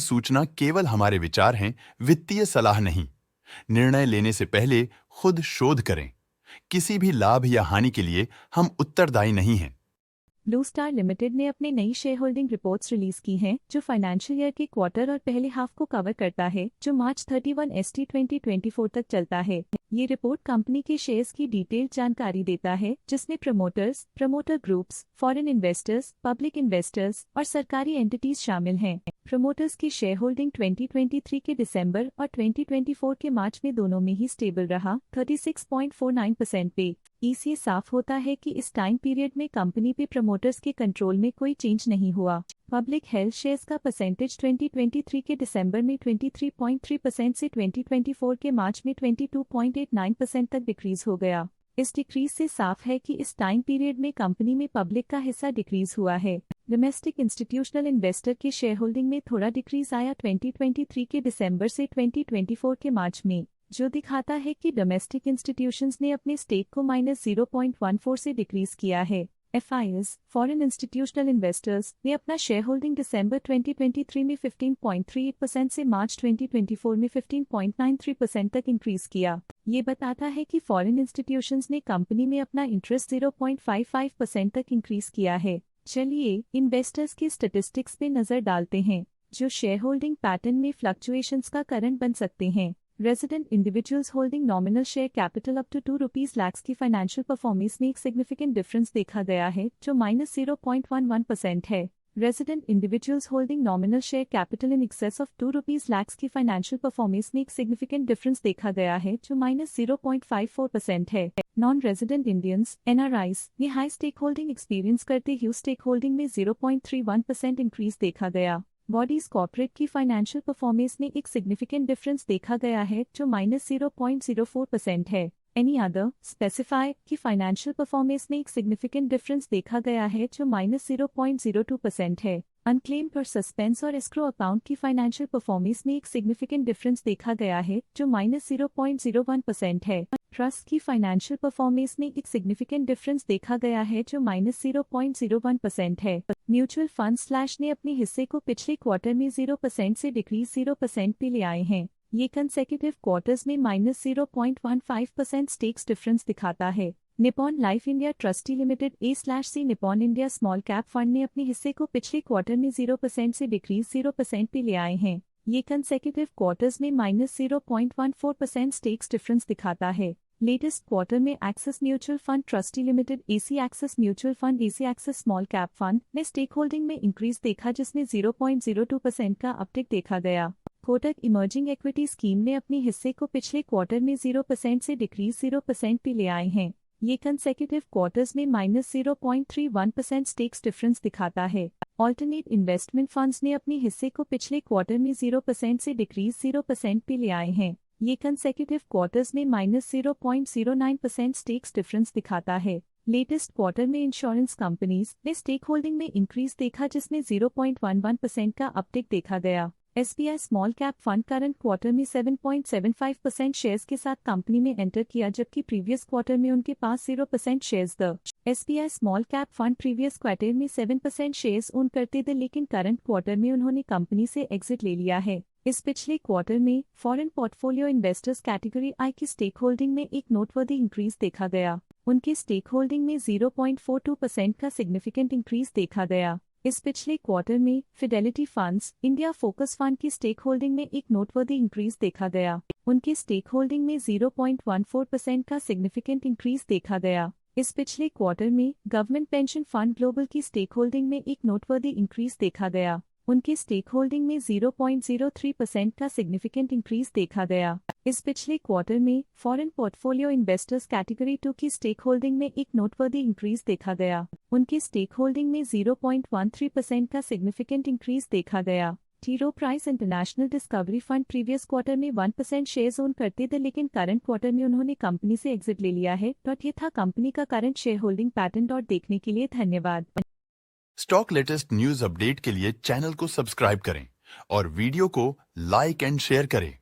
सूचना केवल हमारे विचार हैं, वित्तीय सलाह नहीं। निर्णय लेने से पहले खुद शोध करें। किसी भी लाभ या हानि के लिए हम उत्तरदायी नहीं हैं। ब्लू स्टार लिमिटेड ने अपनी नई शेयर होल्डिंग रिपोर्ट्स रिलीज की हैं, जो फाइनेंशियल ईयर के क्वार्टर और पहले हाफ को कवर करता है, जो मार्च 31 ST 2024 तक चलता है। ये रिपोर्ट कंपनी के शेयर्स की डिटेल्ड जानकारी देता है, जिसमें promoters, promoter groups, foreign investors, public investors और सरकारी एंटिटीज शामिल हैं। प्रमोटर्स की शेयर होल्डिंग 2023 के दिसंबर और 2024 के मार्च में दोनों में ही स्टेबल रहा, 36.49% पे। इससे साफ होता है कि इस टाइम पीरियड में कंपनी पे प्रमोटर्स के कंट्रोल में कोई चेंज नहीं हुआ। पब्लिक हेल्थ शेयर्स का परसेंटेज 2023 के दिसंबर में 23.3% से 2024 के मार्च में 22.89% तक डिक्रीज हो गया। इस डिक्रीज से साफ है कि इस टाइम पीरियड में कंपनी में पब्लिक का हिस्सा डिक्रीज हुआ है। डोमेस्टिक इंस्टीट्यूशनल इन्वेस्टर की शेयर होल्डिंग में थोड़ा डिक्रीज आया 2023 के दिसंबर से 2024 के मार्च में, जो दिखाता है कि डोमेस्टिक इंस्टीट्यूशंस ने अपने स्टेक को -0.14 से डिक्रीज किया है। FIs, फॉरेन इंस्टीट्यूशनल इन्वेस्टर्स, ने अपना शेयर होल्डिंग दिसंबर 2023 में 15.38% से मार्च 2024 में 15.93% तक इंक्रीज किया। ये बताता है कि फॉरेन इंस्टीट्यूशंस ने कंपनी में अपना इंटरेस्ट 0.55% तक इंक्रीज किया है। चलिए इन्वेस्टर्स की स्टैटिस्टिक्स पे नजर डालते हैं, जो शेयर होल्डिंग पैटर्न में फ्लक्चुएशंस का कारण बन सकते हैं। Resident individuals holding nominal share capital up to 2 rupees lakhs की फाइनेंशियल परफॉर्मेंस में एक सिग्निफिकेंट डिफरेंस देखा गया है, जो -0.11% है। Resident individuals holding nominal share capital in excess of 2 rupees lakhs की फाइनेंशियल परफॉर्मेंस में एक सिग्निफिकेंट डिफरेंस देखा गया है, जो -0.54% है। नॉन रेजिडेंट इंडियंस NRIs ने हाई स्टेक होल्डिंग एक्सपीरियंस करते हुए स्टेक होल्डिंग में 0.31% इंक्रीज देखा गया। बॉडीज कॉर्पोरेट की फाइनेंशियल परफॉर्मेंस में एक सिग्निफिकेंट डिफरेंस देखा गया है, जो -0.04% है। एनी अदर स्पेसिफाई की फाइनेंशियल परफॉर्मेंस में एक सिग्निफिकेंट डिफरेंस देखा गया है, जो -0.02% है। अनक्लेम्ड और सस्पेंस और एस्क्रो अकाउंट की फाइनेंशियल परफॉर्मेंस में एक सिग्निफिकेंट डिफरेंस देखा गया है, जो -0.01% है। ट्रस्ट की फाइनेंशियल परफॉर्मेंस में एक सिग्निफिकेंट डिफरेंस देखा गया है, जो -0.01% है। म्यूचुअल फंड ने अपने हिस्से को पिछले क्वार्टर में 0% से डिक्रीज 0% पे ले आए हैं। ये कंसेक्यूटिव क्वार्टर्स में -0.15% स्टेक्स डिफरेंस दिखाता है। Nippon life India trustee limited A/C Nippon India small cap fund ने अपने हिस्से को पिछले क्वार्टर में 0% से डिक्रीज 0% पे ले आए हैं। ये कंसेक्यूटिव क्वार्टर्स में -0.14% स्टेक्स डिफरेंस दिखाता है। लेटेस्ट क्वार्टर में axis mutual fund trustee limited AC axis mutual fund AC axis small cap fund ने स्टेक होल्डिंग में इंक्रीज देखा, जिसमें 0.02% का अपटिक देखा गया। कोटक इमर्जिंग इक्विटी स्कीम ने अपने हिस्से को पिछले क्वार्टर में 0% से डिक्रीज 0% पे ले आए हैं। ये कंसेक्यूटिव क्वार्टर्स में -0.31% स्टेक्स डिफरेंस दिखाता है। ऑल्टरनेट इन्वेस्टमेंट फंड्स ने अपने हिस्से को पिछले क्वार्टर में 0% से डिक्रीज 0% पे ले आए हैं। ये कंसेक्यूटिव क्वार्टर्स में -0.09% स्टेक्स डिफरेंस दिखाता है। लेटेस्ट क्वार्टर में इंश्योरेंस कंपनीज ने स्टेक होल्डिंग में इंक्रीज देखा, जिसमें 0.11% का अपटिक देखा गया। SBI small cap fund current quarter में 7.75% शेयर्स के साथ कंपनी में एंटर किया, जबकि प्रीवियस क्वार्टर में उनके पास 0% shares the. SBI small cap fund previous quarter में 7% शेयर्स ओन करते थे, लेकिन करंट क्वार्टर में उन्होंने कंपनी से एग्जिट ले लिया है। इस पिछले क्वार्टर में foreign portfolio investors category I की स्टेक होल्डिंग में एक नोटवर्दी इंक्रीज देखा गया। उनकी स्टेक होल्डिंग में 0.42% का सिग्निफिकेंट इंक्रीज देखा गया। इस पिछले क्वार्टर में Fidelity funds India focus fund की स्टेक होल्डिंग में एक नोटवर्दी इंक्रीज देखा गया। उनकी स्टेक होल्डिंग में 0.14% का सिग्निफिकेंट इंक्रीज देखा गया। इस पिछले क्वार्टर में गवर्नमेंट पेंशन फंड ग्लोबल की स्टेक होल्डिंग में एक नोटवर्दी इंक्रीज देखा गया। उनकी स्टेक होल्डिंग में 0.03% का सिग्निफिकेंट इंक्रीज देखा गया। इस पिछले क्वार्टर में फॉरेन पोर्टफोलियो इन्वेस्टर्स कैटेगरी 2 की स्टेक होल्डिंग में एक नोटवर्दी इंक्रीज देखा गया। उनकी स्टेक होल्डिंग में 0.13% का सिग्निफिकेंट इंक्रीज देखा गया। T Rowe Price International Discovery Fund previous quarter में 1% शेयर्स ओन करते थे, लेकिन करंट क्वार्टर में उन्होंने कंपनी से एग्जिट ले लिया है। ये था कंपनी का करंट शेयर होल्डिंग पैटर्न। देखने के लिए धन्यवाद। स्टॉक लेटेस्ट न्यूज अपडेट के लिए चैनल को सब्सक्राइब करें और वीडियो को लाइक एंड शेयर करें।